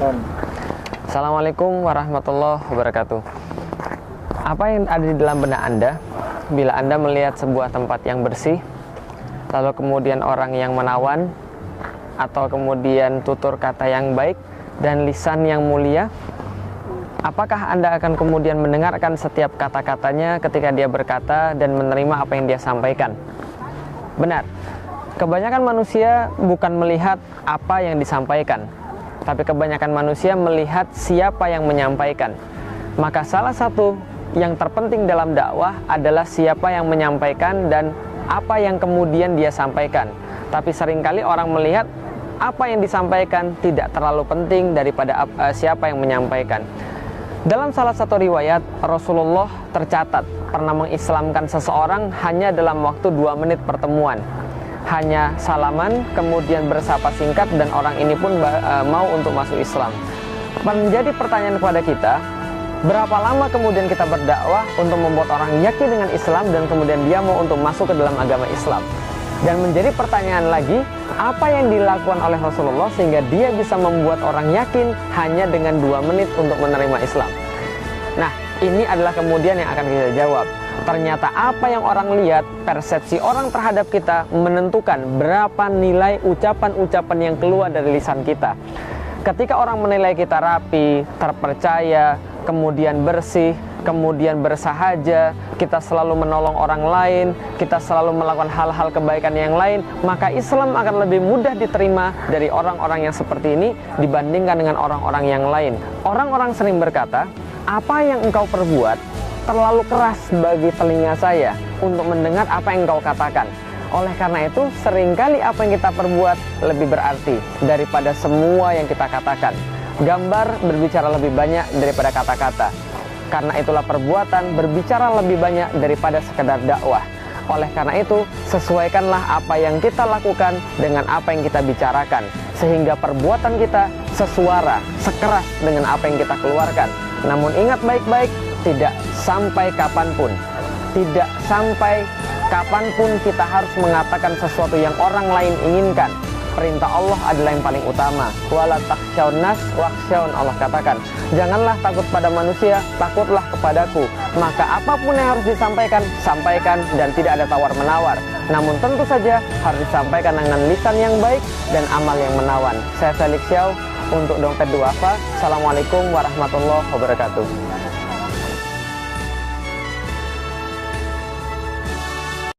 Assalamualaikum warahmatullahi wabarakatuh. Apa yang ada di dalam benak Anda bila Anda melihat sebuah tempat yang bersih, lalu kemudian orang yang menawan, atau kemudian tutur kata yang baik dan lisan yang mulia? Apakah Anda akan kemudian mendengarkan setiap kata-katanya ketika dia berkata dan menerima apa yang dia sampaikan? Benar, kebanyakan manusia bukan melihat apa yang disampaikan, tapi kebanyakan manusia melihat siapa yang menyampaikan. Maka salah satu yang terpenting dalam dakwah adalah siapa yang menyampaikan dan apa yang kemudian dia sampaikan. Tapi seringkali orang melihat apa yang disampaikan tidak terlalu penting daripada siapa yang menyampaikan. Dalam salah satu riwayat, Rasulullah tercatat pernah mengislamkan seseorang hanya dalam waktu 2 menit pertemuan. Hanya salaman, kemudian bersapa singkat, dan orang ini pun mau untuk masuk Islam. Menjadi pertanyaan kepada kita, berapa lama kemudian kita berdakwah untuk membuat orang yakin dengan Islam dan kemudian dia mau untuk masuk ke dalam agama Islam? Dan menjadi pertanyaan lagi, apa yang dilakukan oleh Rasulullah sehingga dia bisa membuat orang yakin hanya dengan 2 menit untuk menerima Islam? Nah, ini adalah kemudian yang akan kita jawab. Ternyata apa yang orang lihat, persepsi orang terhadap kita menentukan berapa nilai ucapan-ucapan yang keluar dari lisan kita. Ketika orang menilai kita rapi, terpercaya, kemudian bersih, kemudian bersahaja, kita selalu menolong orang lain, kita selalu melakukan hal-hal kebaikan yang lain, maka Islam akan lebih mudah diterima dari orang-orang yang seperti ini dibandingkan dengan orang-orang yang lain. Orang-orang sering berkata, apa yang engkau perbuat terlalu keras bagi telinga saya untuk mendengar apa yang engkau katakan. Oleh karena itu, seringkali apa yang kita perbuat lebih berarti daripada semua yang kita katakan. Gambar berbicara lebih banyak daripada kata-kata. Karena itulah perbuatan berbicara lebih banyak daripada sekedar dakwah. Oleh karena itu, sesuaikanlah apa yang kita lakukan dengan apa yang kita bicarakan, sehingga perbuatan kita sesuara, sekeras dengan apa yang kita keluarkan. Namun ingat baik-baik, tidak sampai kapanpun, tidak sampai kapanpun kita harus mengatakan sesuatu yang orang lain inginkan. Perintah Allah adalah yang paling utama. Wala takhshawun nas wakhshawun, Allah katakan, janganlah takut pada manusia, takutlah kepadaku. Maka apapun yang harus disampaikan, sampaikan dan tidak ada tawar-menawar. Namun tentu saja harus disampaikan dengan lisan yang baik dan amal yang menawan. Saya Felix Xiao untuk Dompet Duafa. Assalamualaikum warahmatullahi wabarakatuh.